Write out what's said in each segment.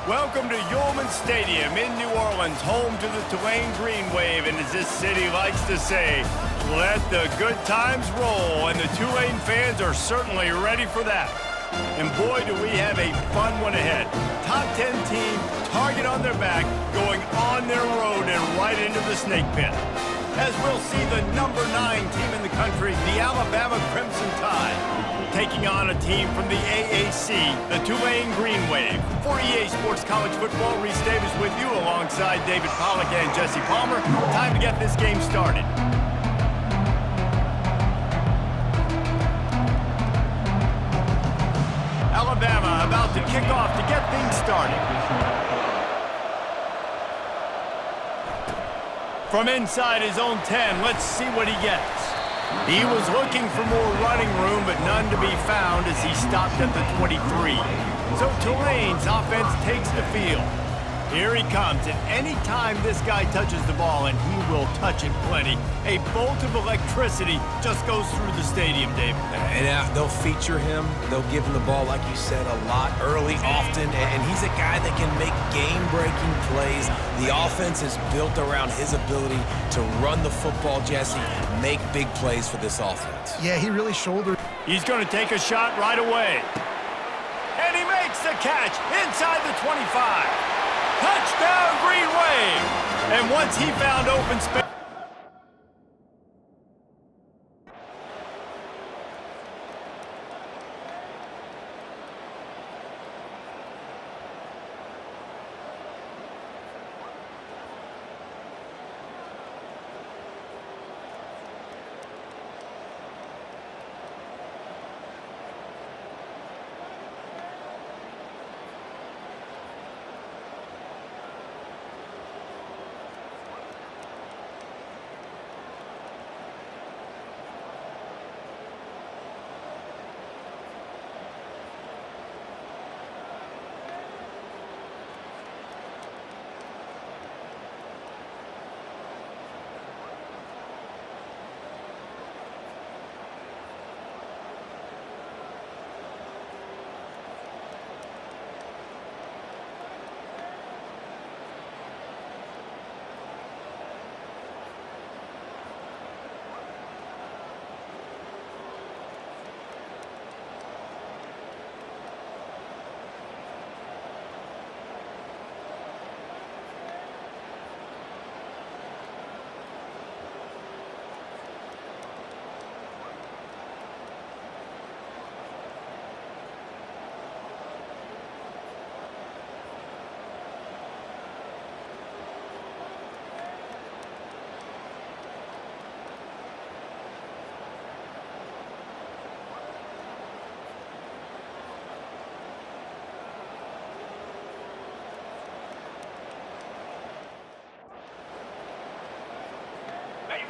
Welcome to Yulman Stadium in New Orleans, home to the Tulane Green Wave, and as this city likes to say, let the good times roll, and the Tulane fans are certainly ready for that. And boy, do we have a fun one ahead. Top 10 team, target on their back, going on their road and right into the snake pit. As we'll see the number 9 team in the country, the Alabama Crimson Tide, taking on a team from the AAC, the Tulane Green Wave. For EA Sports College Football, Reese Davis with you alongside David Pollack and Jesse Palmer. Time to get this game started. Alabama about to kick off to get things started. From inside his own 10, let's see what he gets. He was looking for more running room, but none to be found as he stopped at the 23. So Tulane's offense takes the field. Here he comes, and any time this guy touches the ball, and he will touch it plenty, a bolt of electricity just goes through the stadium, David. And they'll feature him. They'll give him the ball, like you said, a lot, early, often, and he's a guy that can make game-breaking plays. The offense is built around his ability to run the football, Jesse, make big plays for this offense. Yeah, he really shouldered. He's going to take a shot right away. And he makes the catch inside the 25. Touchdown, Green Wave! And once he found open space...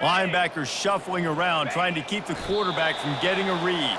Linebackers shuffling around, trying to keep the quarterback from getting a read.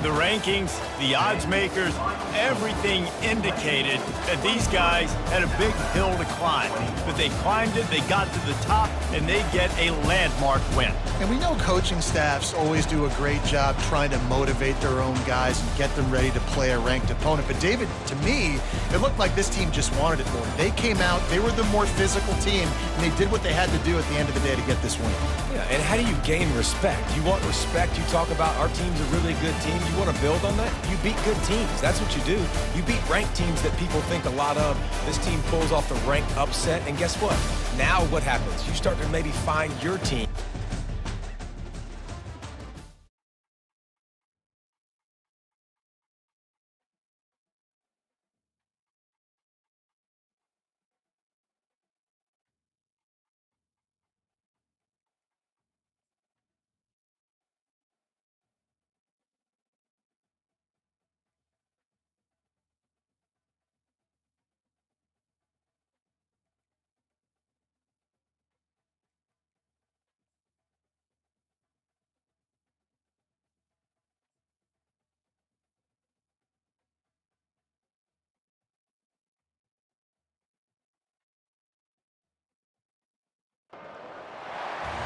The rankings, the odds makers, everything indicated that these guys had a big hill to climb. But they climbed it, they got to the top, and they get a landmark win. And we know coaching staffs always do a great job trying to motivate their own guys and get them ready to play a ranked opponent. But David, to me, it looked like this team just wanted it more. They came out, they were the more physical team, and they did what they had to do at the end of the day to get this win. Yeah, and how do you gain respect? You want respect. You talk about our team's a really good team. You want to build on that? You beat good teams. That's what you do. You beat ranked teams that people think a lot of. This team pulls off the ranked upset, and guess what? Now what happens? You start to maybe find your team.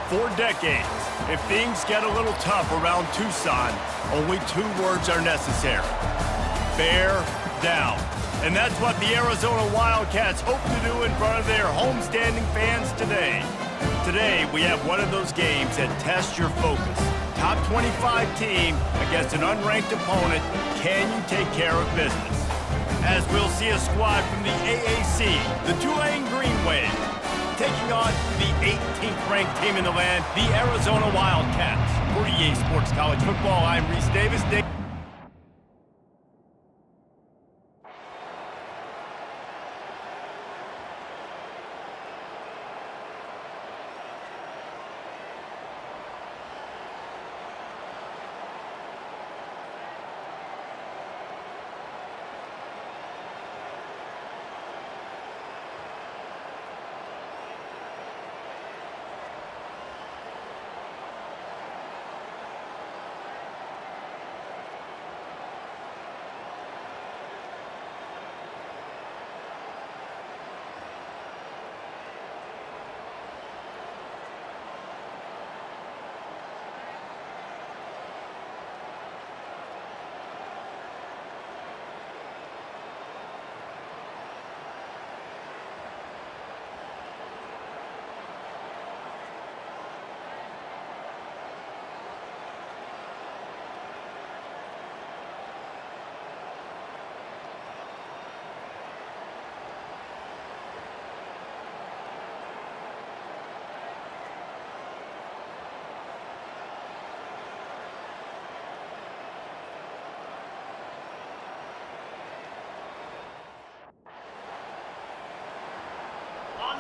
For decades, if things get a little tough around Tucson, only 2 words are necessary. Bear down. And that's what the Arizona Wildcats hope to do in front of their homestanding fans today. Today, we have one of those games that tests your focus. Top 25 team against an unranked opponent. Can you take care of business? As we'll see a squad from the AAC, the Tulane Green Wave, taking on the 18th ranked team in the land, the Arizona Wildcats. For EA Sports College Football, I'm Reese Davis.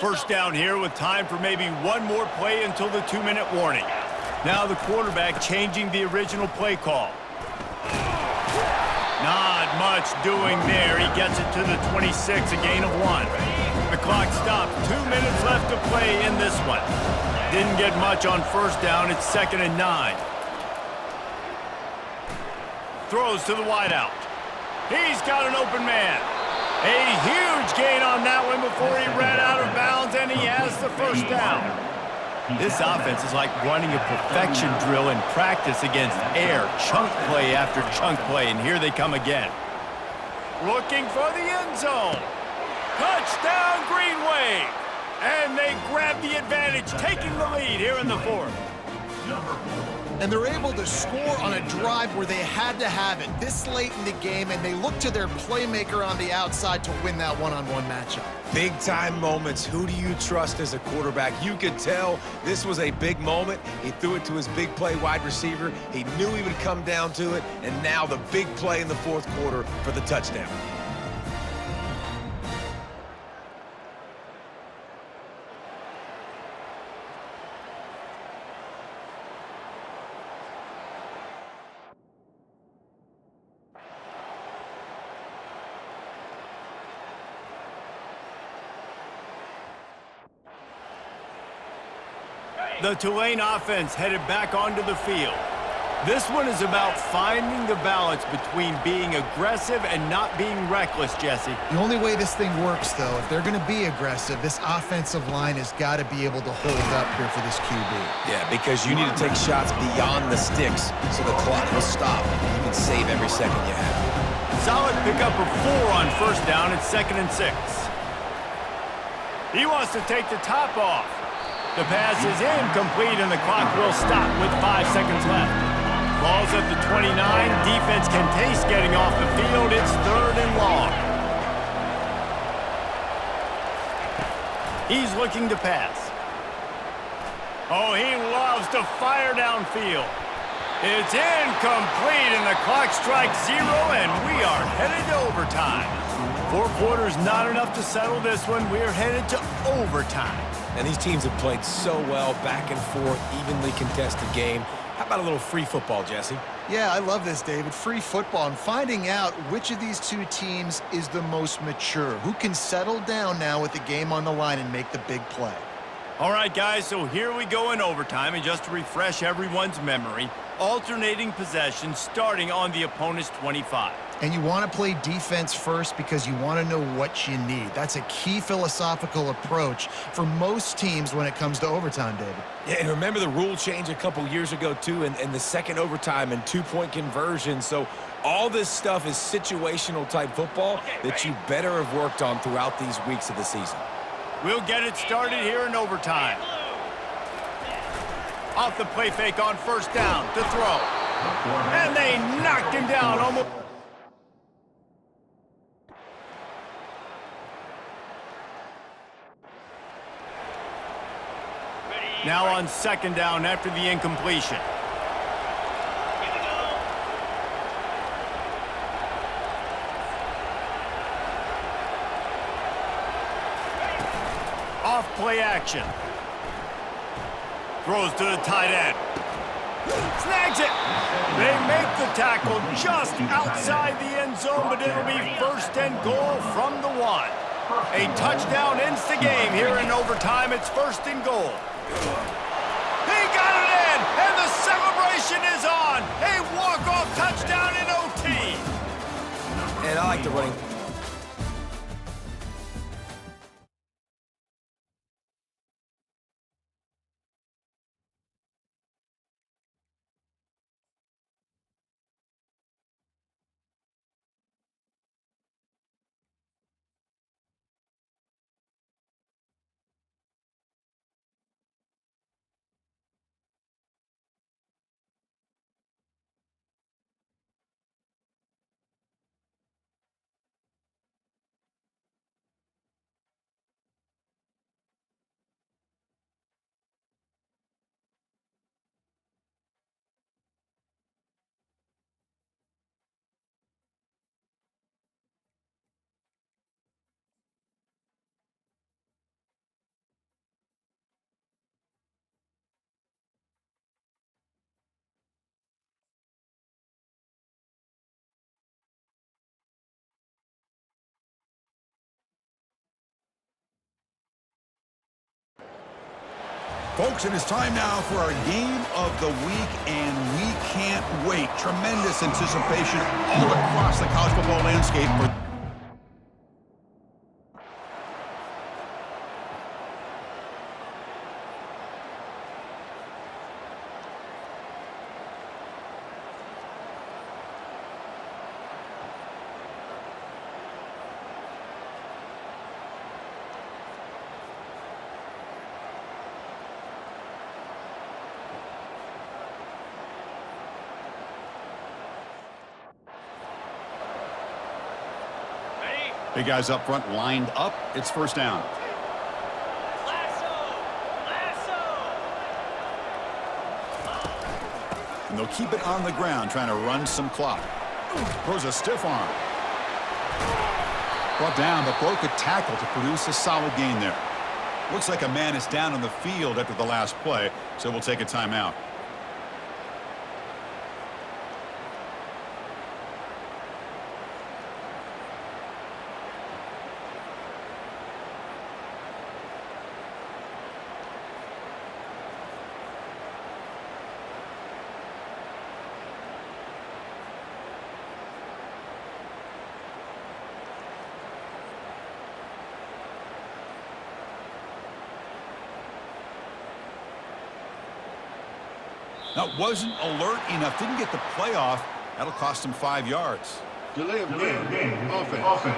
First down here with time for maybe one more play until the 2-minute warning. Now the quarterback changing the original play call. Not much doing there. He gets it to the 26, a gain of 1. The clock stopped. 2 minutes left to play in this one. Didn't get much on first down. It's 2nd and 9. Throws to the wideout. He's got an open man. A huge gain on that one before he ran out of bounds, and he has the first down. This offense is like running a perfection drill in practice against air, chunk play after chunk play, and here they come again. Looking for the end zone. Touchdown, Green Wave. And they grab the advantage, taking the lead here in the 4th. And they're able to score on a drive where they had to have it this late in the game, and they look to their playmaker on the outside to win that one-on-one matchup. Big-time moments. Who do you trust as a quarterback? You could tell this was a big moment. He threw it to his big play wide receiver. He knew he would come down to it, and now the big play in the 4th quarter for the touchdown. The Tulane offense headed back onto the field. This one is about finding the balance between being aggressive and not being reckless, Jesse. The only way this thing works, though, if they're going to be aggressive, this offensive line has got to be able to hold up here for this QB. Yeah, because you need to take shots beyond the sticks so the clock will stop. You can save every second you have. Solid pickup of 4 on first down. It's 2nd and 6. He wants to take the top off. The pass is incomplete, and the clock will stop with 5 seconds left. Ball's at the 29. Defense can taste getting off the field. It's 3rd and long. He's looking to pass. Oh, he loves to fire downfield. It's incomplete, and the clock strikes 0, and we are headed to overtime. 4 quarters not enough to settle this one. We're headed to overtime. And these teams have played so well, back and forth, evenly contested game. How about a little free football, Jesse? Yeah, I love this, David. Free football and finding out which of these two teams is the most mature, who can settle down now with the game on the line and make the big play. All right, guys, so here we go in overtime, and just to refresh everyone's memory, alternating possession starting on the opponent's 25. And you want to play defense first because you want to know what you need. That's a key philosophical approach for most teams when it comes to overtime, David. Yeah, and remember the rule change a couple years ago, too, and the second overtime and two-point conversion. So all this stuff is situational-type football that you better have worked on throughout these weeks of the season. We'll get it started here in overtime. Off the play fake on first down to throw. And they knocked him down almost. Now on second down after the incompletion. Off play action. Throws to the tight end. Snags it. They make the tackle just outside the end zone, but it'll be first and goal from the 1. A touchdown ends the game here in overtime. It's first and goal. He got it in, and the celebration is on. A walk-off touchdown in OT. And I like the running. Folks, it is time now for our game of the week, and we can't wait. Tremendous anticipation all across the college football landscape for big guys up front lined up. It's first down. And they'll keep it on the ground, trying to run some clock. Throws a stiff arm. Brought down, but broke a tackle to produce a solid gain there. Looks like a man is down on the field after the last play, so we'll take a timeout. Now, wasn't alert enough, didn't get the playoff. That'll cost him 5 yards. Delay of game. Offense.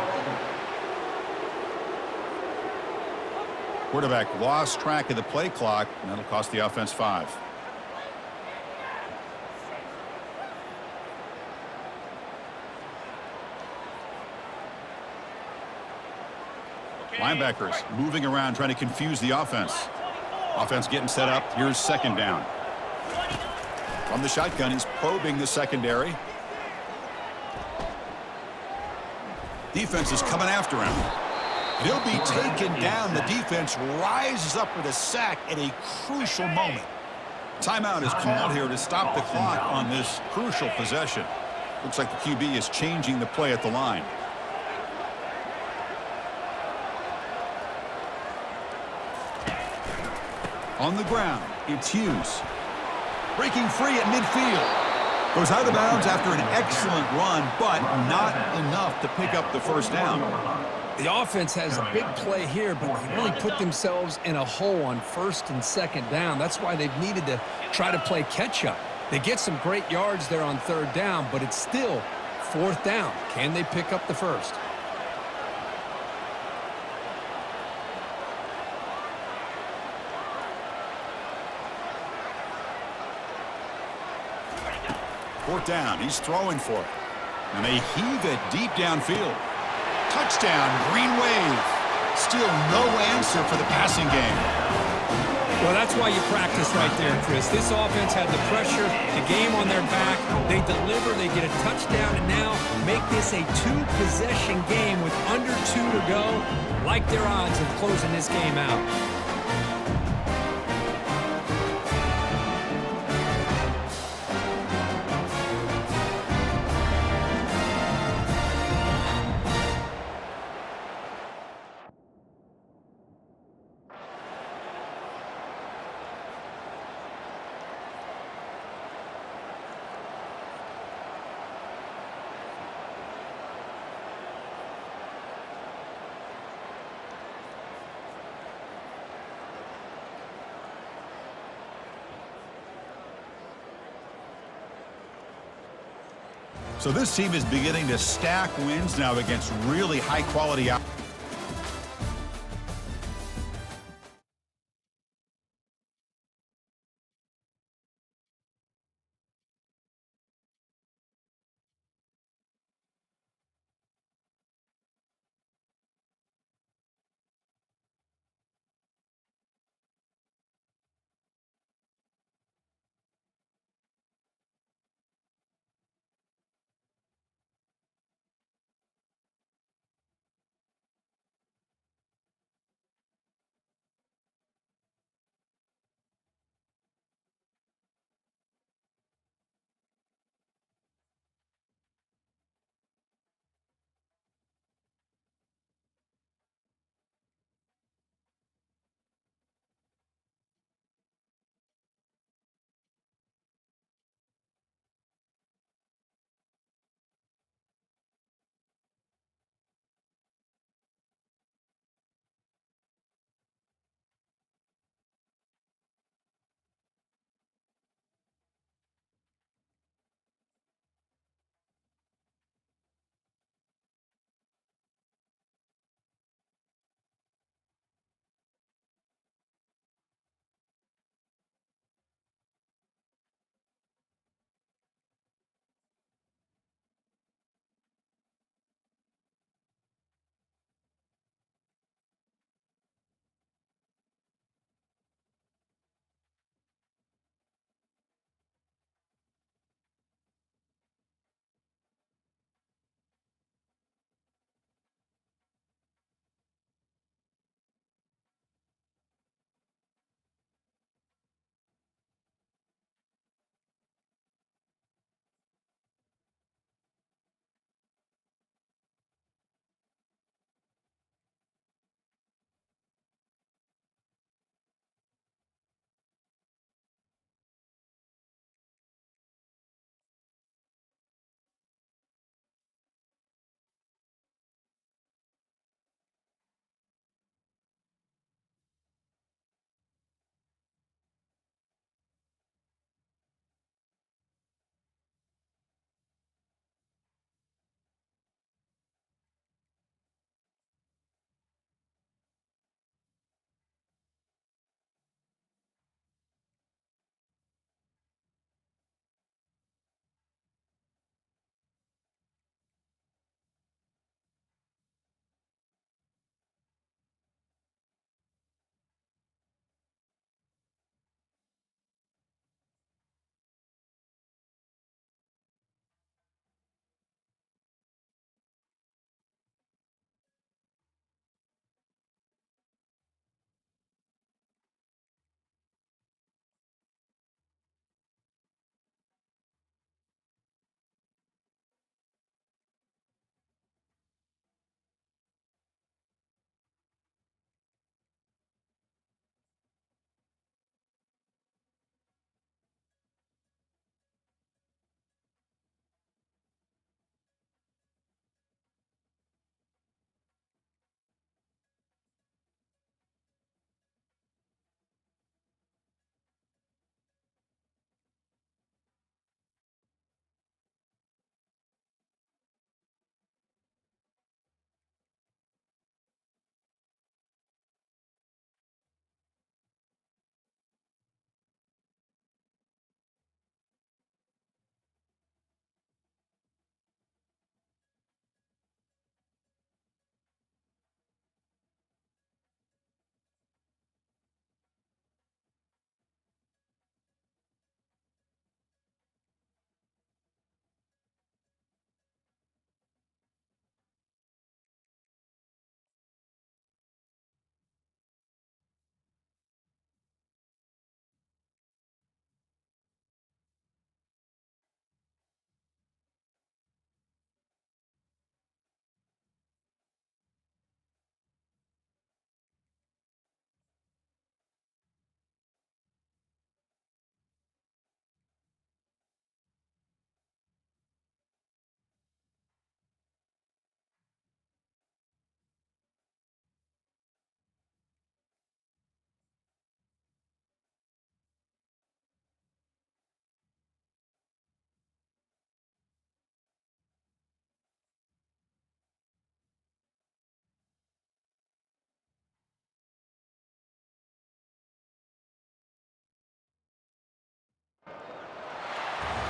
Quarterback lost track of the play clock, and that'll cost the offense 5. Linebackers moving around, trying to confuse the offense. Offense getting set up. Here's second down. From the shotgun, he's probing the secondary. Defense is coming after him. He'll be taken down. The defense rises up with a sack at a crucial moment. Timeout is called here to stop the clock on this crucial possession. Looks like the QB is changing the play at the line. On the ground, it's Hughes. Breaking free at midfield. Goes out of bounds after an excellent run, but not enough to pick up the first down. The offense has a big play here, but they really put themselves in a hole on first and second down. That's why they've needed to try to play catch-up. They get some great yards there on third down, but it's still fourth down. Can they pick up the first? Fourth down, he's throwing for it. And they heave it deep downfield. Touchdown, Green Wave. Still no answer for the passing game. Well, that's why you practice right there, Chris. This offense had the pressure, the game on their back. They deliver, they get a touchdown, and now make this a two-possession game with under 2 to go. Like their odds of closing this game out. So this team is beginning to stack wins now against really high-quality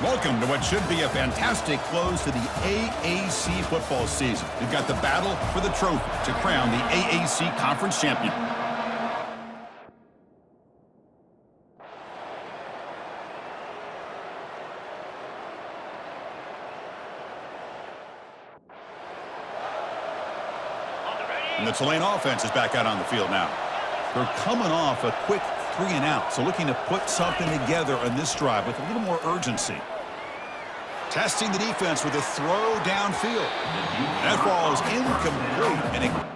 Welcome to what should be a fantastic close to the AAC football season. We've got the battle for the trophy to crown the AAC Conference champion. And the Tulane offense is back out on the field now. They're coming off a quick 3-and-out, so looking to put something together on this drive with a little more urgency. Testing the defense with a throw downfield. That ball is incomplete. And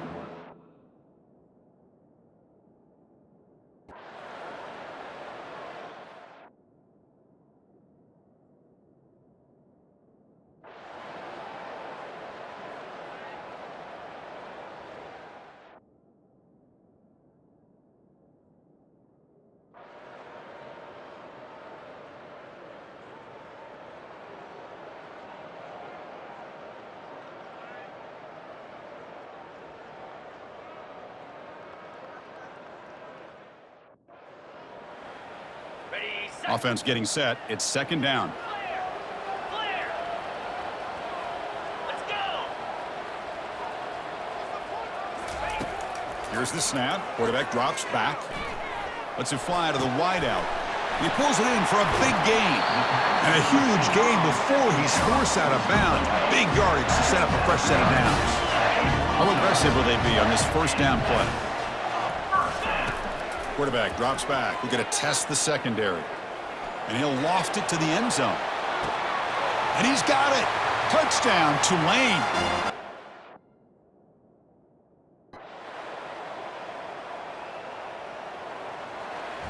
offense getting set. It's 2nd down. Here's the snap. Quarterback drops back. Lets it fly to the wideout. He pulls it in for a big gain. And a huge gain before he's forced out of bounds. Big yardage to set up a fresh set of downs. How aggressive will they be on this 1st down play? Quarterback drops back. We're going to test the secondary. And he'll loft it to the end zone. And he's got it. Touchdown, Tulane.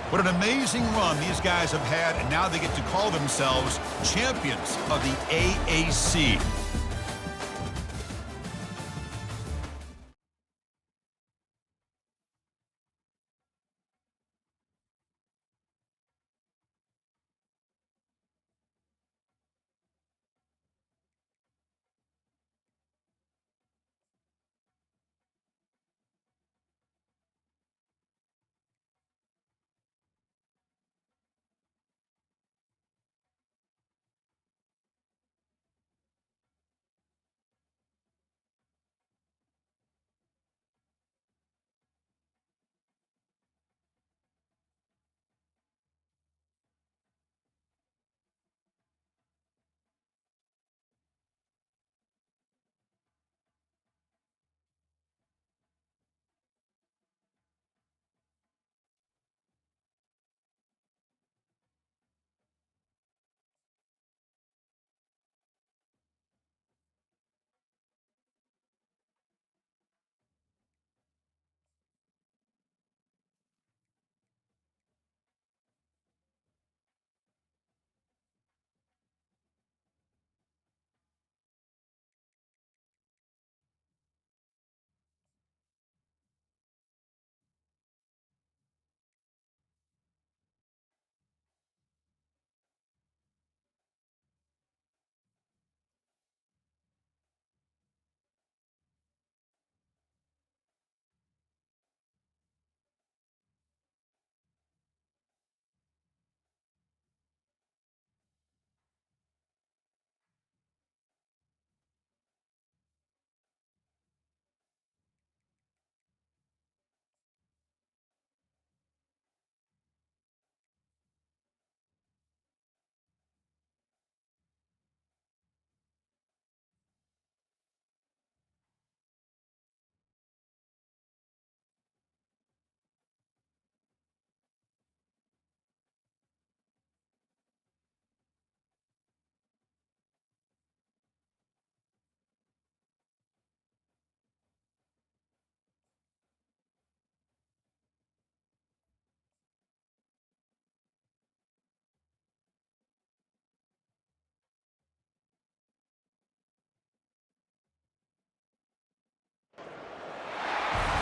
What an amazing run these guys have had, and now they get to call themselves champions of the AAC.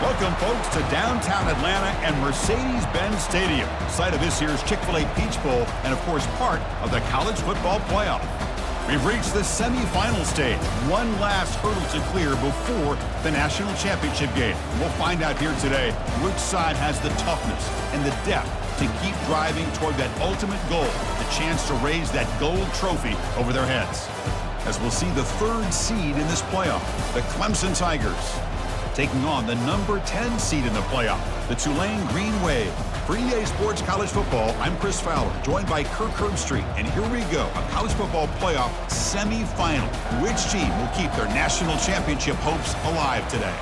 Welcome, folks, to downtown Atlanta and Mercedes-Benz Stadium, site of this year's Chick-fil-A Peach Bowl and, of course, part of the college football playoff. We've reached the semifinal stage. One last hurdle to clear before the national championship game. We'll find out here today which side has the toughness and the depth to keep driving toward that ultimate goal, the chance to raise that gold trophy over their heads. As we'll see the third seed in this playoff, the Clemson Tigers, taking on the number 10 seed in the playoff, the Tulane Green Wave. For EA Sports College Football, I'm Chris Fowler, joined by Kirk Herbstreit. And here we go, a college football playoff semifinal. Which team will keep their national championship hopes alive today?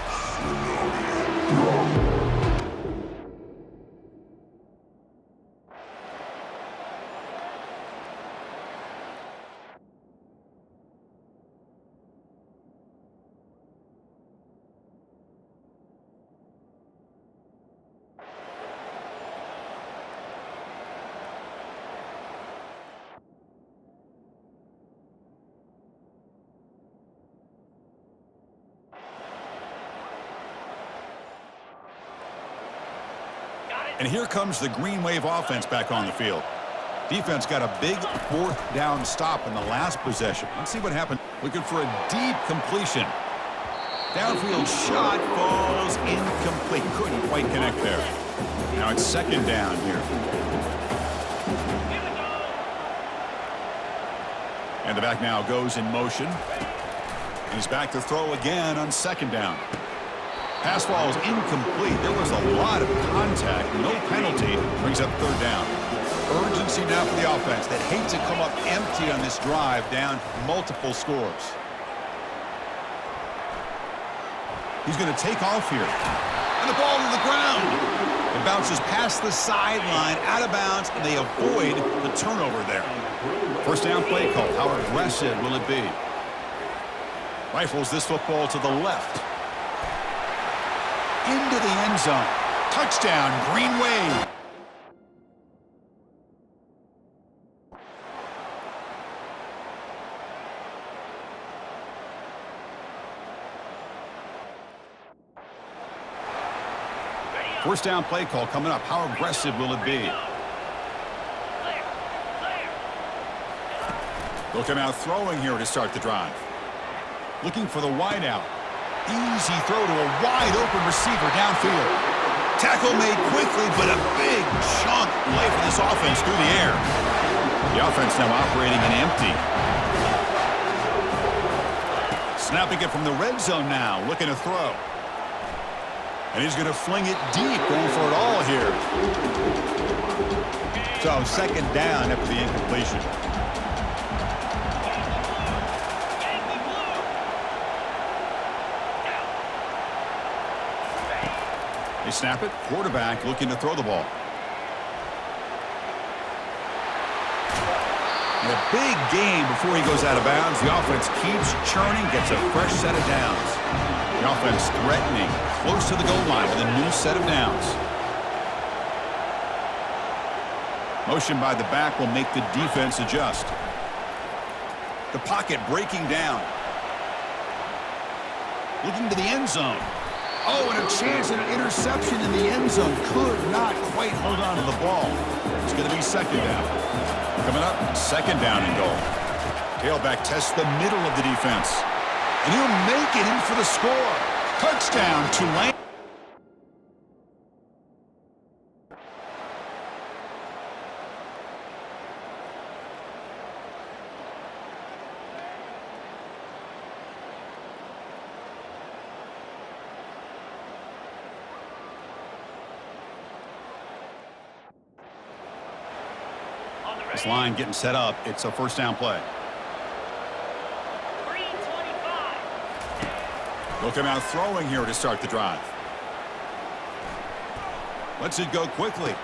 And here comes the Green Wave offense back on the field. Defense got a big fourth down stop in the last possession. Let's see what happened. Looking for a deep completion. Downfield shot falls incomplete. Couldn't quite connect there. Now it's second down here. And the back now goes in motion. He's back to throw again on second down. Pass falls incomplete. There was a lot of contact. No penalty. Brings up third down. Urgency now for the offense that hate to come up empty on this drive, down multiple scores. He's going to take off here. And the ball to the ground. It bounces past the sideline, out of bounds, and they avoid the turnover there. First down play call. How aggressive will it be? Rifles this football to the left. Into the end zone. Touchdown, Green Wave. First down play call coming up. How aggressive will it be? Looking out throwing here to start the drive. Looking for the wide out. Easy throw to a wide-open receiver downfield. Tackle made quickly, but a big chunk play for this offense through the air. The offense now operating in empty. Snapping it from the red zone now, looking to throw. And he's going to fling it deep, going for it all here. So second down after the incompletion. They snap it. Quarterback looking to throw the ball. And a big game before he goes out of bounds. The offense keeps churning, gets a fresh set of downs. The offense threatening, close to the goal line with a new set of downs. Motion by the back will make the defense adjust. The pocket breaking down. Looking to the end zone. Oh, and a chance at an interception in the end zone. Could not quite hold on to the ball. It's going to be second down. Coming up, second down and goal. Tailback tests the middle of the defense. And he'll make it in for the score. Touchdown, Tulane. This line getting set up. It's a first down play. Looking out throwing here to start the drive. Lets it go quickly.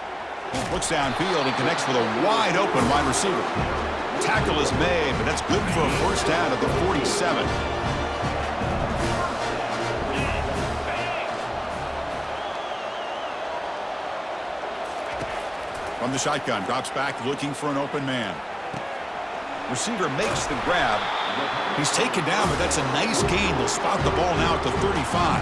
Looks downfield and connects with a wide open wide receiver. Tackle is made, but that's good for a first down at the 47. From the shotgun, drops back looking for an open man. Receiver makes the grab. He's taken down, but that's a nice gain. They'll spot the ball now at the 35.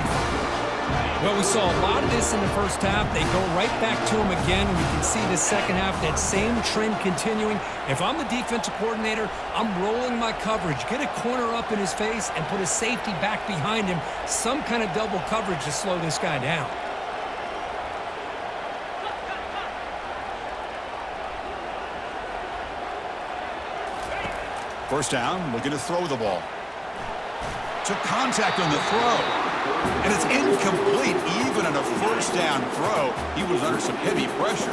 Well, we saw a lot of this in the first half. They go right back to him again. We can see the second half, that same trend continuing. If I'm the defensive coordinator, I'm rolling my coverage. Get a corner up in his face and put a safety back behind him. Some kind of double coverage to slow this guy down. First down, looking to throw the ball. Took contact on the throw. And it's incomplete. Even on a first down throw, he was under some heavy pressure.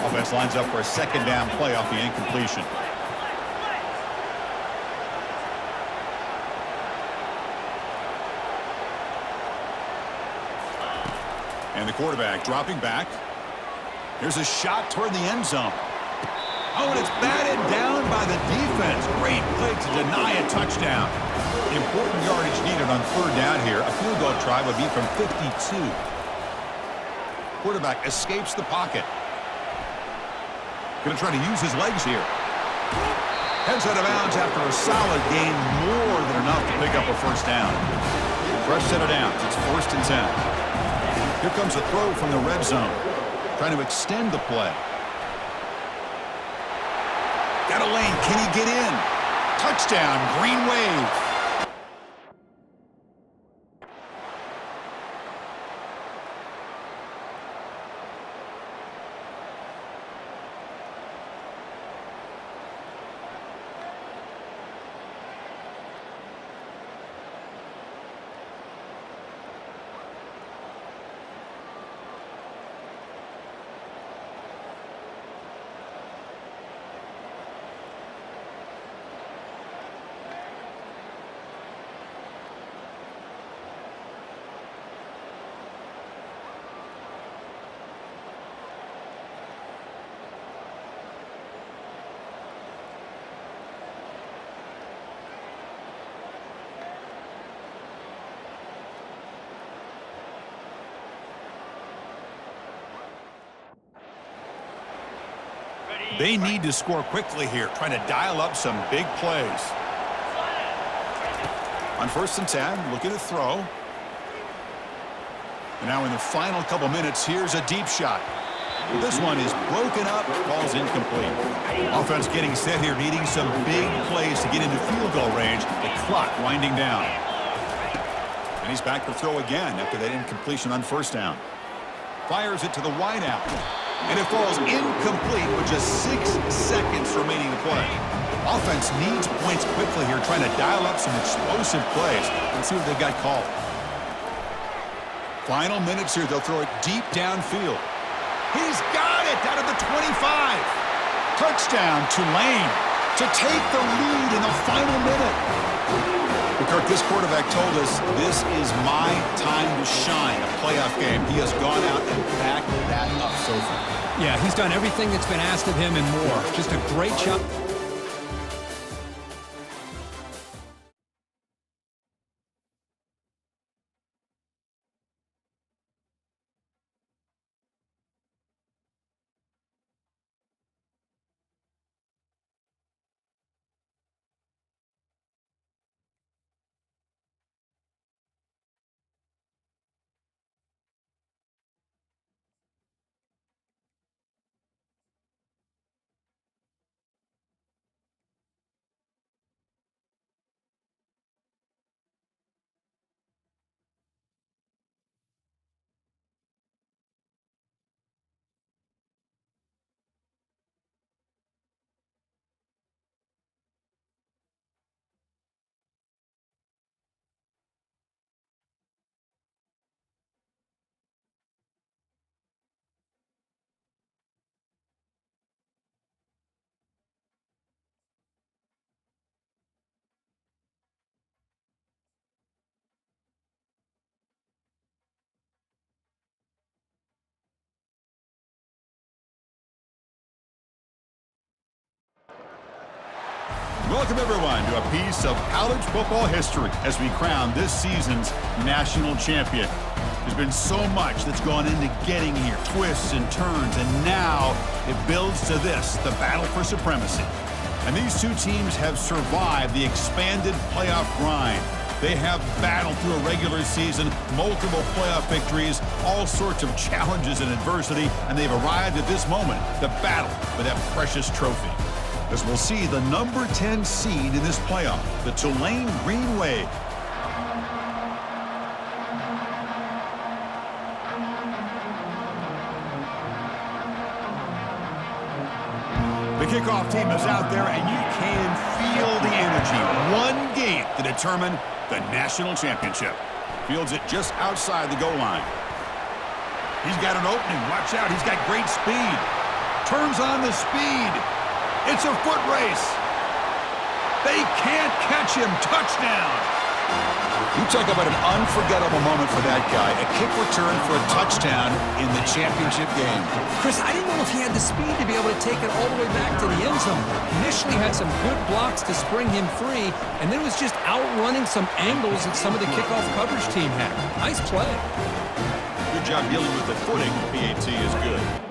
Offense lines up for a second down play off the incompletion. And the quarterback dropping back. Here's a shot toward the end zone. Oh, and it's batted down by the defense. Great play to deny a touchdown. Important yardage needed on third down here. A field goal try would be from 52. Quarterback escapes the pocket. Going to try to use his legs here. Heads out of bounds after a solid gain, more than enough to pick up a first down. Fresh set of downs. It's 1st and 10. Here comes a throw from the red zone. Trying to extend the play. Got a lane. Can he get in? Touchdown, Green Wave. They need to score quickly here, trying to dial up some big plays. On 1st and 10, looking to throw. And now in the final couple minutes, here's a deep shot. This one is broken up, falls incomplete. Offense getting set here, needing some big plays to get into field goal range. The clock winding down. And he's back to throw again after that incompletion on 1st down. Fires it to the wideout. And it falls incomplete with just 6 seconds remaining to play. Offense needs points quickly here, trying to dial up some explosive plays. Let's see what they've got called. Final minutes here, they'll throw it deep downfield. He's got it out of the 25. Touchdown, Tulane, to take the lead in the final minute. Kirk, this quarterback told us this is my time to shine, a playoff game. He has gone out and backed that up so far. Yeah, he's done everything that's been asked of him and more. Just a great job. Welcome, everyone, to a piece of college football history as we crown this season's national champion. There's been so much that's gone into getting here, twists and turns, and now it builds to this, the battle for supremacy. And these two teams have survived the expanded playoff grind, They have battled through a regular season, multiple playoff victories, all sorts of challenges and adversity, and they've arrived at this moment, the battle for that precious trophy. As we'll see the number 10 seed in this playoff, the Tulane Green Wave. The kickoff team is out there, and you can feel the energy. One game to determine the national championship. Fields it just outside the goal line. He's got an opening. Watch out. He's got great speed. Turns on the speed. It's a foot race. They can't catch him. Touchdown. You talk about an unforgettable moment for that guy. A kick return for a touchdown in the championship game. Chris, I didn't know if he had the speed to be able to take it all the way back to the end zone. Initially had some good blocks to spring him free, and then was just outrunning some angles that some of the kickoff coverage team had. Nice play. Good job dealing with the footing. PAT is good.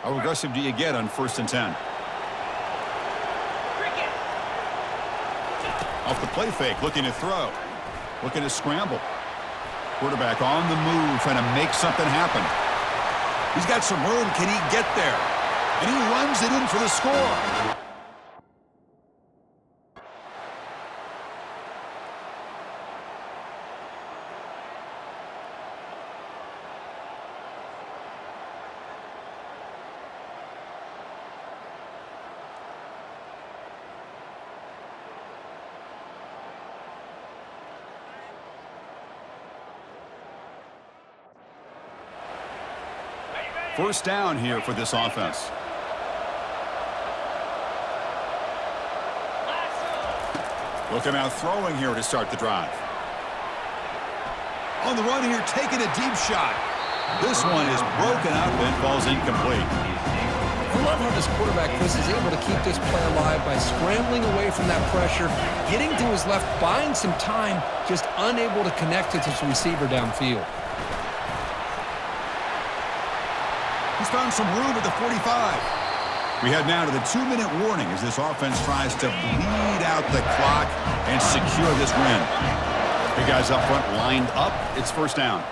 How aggressive do you get on 1st and 10? Off the play fake, looking to throw. Looking to scramble. Quarterback on the move, trying to make something happen. He's got some room. Can he get there? And he runs it in for the score. First down here for this offense. Looking out throwing here to start the drive. On the run here, taking a deep shot. This one is broken up and falls incomplete. I love how this quarterback, Chris, is able to keep this play alive by scrambling away from that pressure, getting to his left, buying some time, just unable to connect with his receiver downfield. He's found some room at the 45. We head now to the 2-minute warning as this offense tries to bleed out the clock and secure this win. The guys up front lined up. It's first down.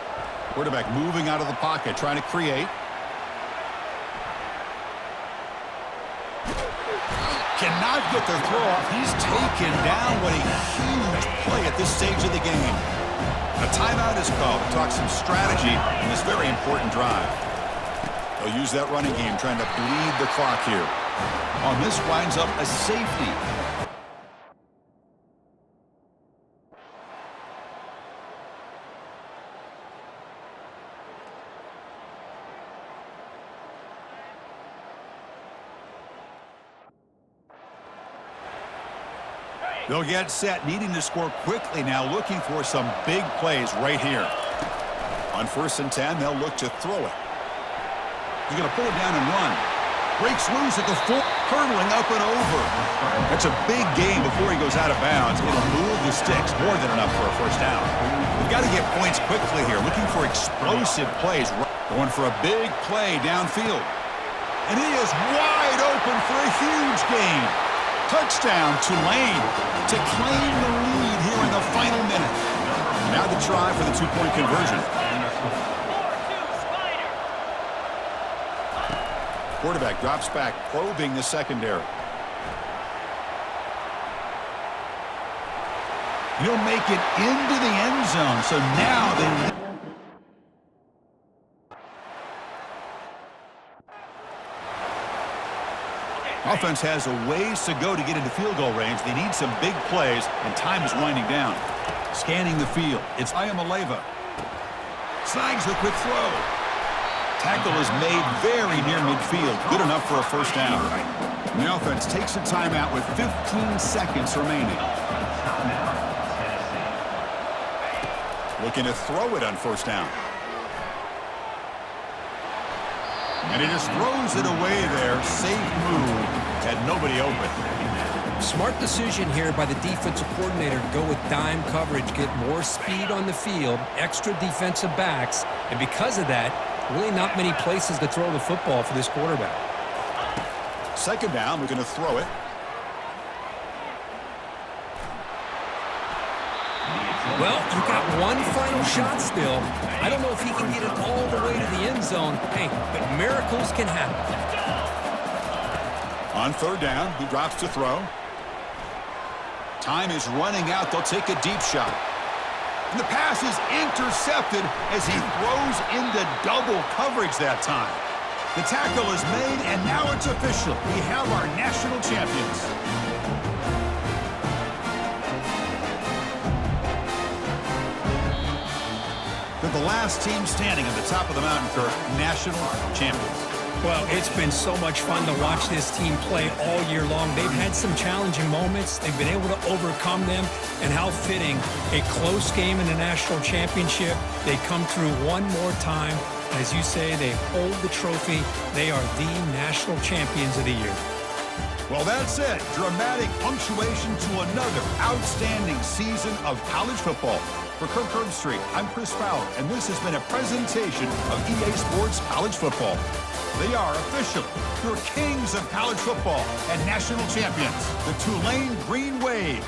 Quarterback moving out of the pocket, trying to create. Cannot get the throw off. He's taken down. What a huge play at this stage of the game. A timeout is called to talk some strategy in this very important drive. They'll use that running game, trying to bleed the clock here. On this winds up a safety. They'll get set, needing to score quickly now, looking for some big plays right here. On 1st and 10, they'll look to throw it. He's going to pull it down and run. Breaks loose at the 4, hurdling up and over. That's a big gain before he goes out of bounds. It'll move the sticks, more than enough for a first down. We've got to get points quickly here, looking for explosive plays. Going for a big play downfield. And he is wide open for a huge gain. Touchdown, Tulane, to claim the lead here in the final minute. Now the try for the two-point conversion. Quarterback drops back, probing the secondary. He'll make it into the end zone, so now they... Offense has a ways to go to get into field goal range. They need some big plays, and time is winding down. Scanning the field, it's Ayamaleva. Snags a quick throw. Tackle is made very near midfield. Good enough for a first down. And the offense takes a timeout with 15 seconds remaining. Looking to throw it on first down. And he just throws it away there. Safe move. Had nobody open. Smart decision here by the defensive coordinator to go with dime coverage, get more speed on the field, extra defensive backs, and because of that, really not many places to throw the football for this quarterback. Second down, we're going to throw it. Well, you've got one final shot still. I don't know if he can get it all the way to the end zone. Hey, but miracles can happen. On third down, he drops to throw. Time is running out. They'll take a deep shot. And the pass is intercepted as he throws into double coverage that time. The tackle is made, and now it's official. We have our national champions. They're the last team standing at the top of the mountain, Kirk, national champions. Well, it's been so much fun to watch this team play all year long. They've had some challenging moments. They've been able to overcome them. And how fitting, a close game in the national championship. They come through one more time. As you say, they hold the trophy. They are the national champions of the year. Well, that's it. Dramatic punctuation to another outstanding season of college football. For Kirk Herbstreit, I'm Chris Fowler, and this has been a presentation of EA Sports College Football. They are officially your kings of college football and national champions, the Tulane Green Wave.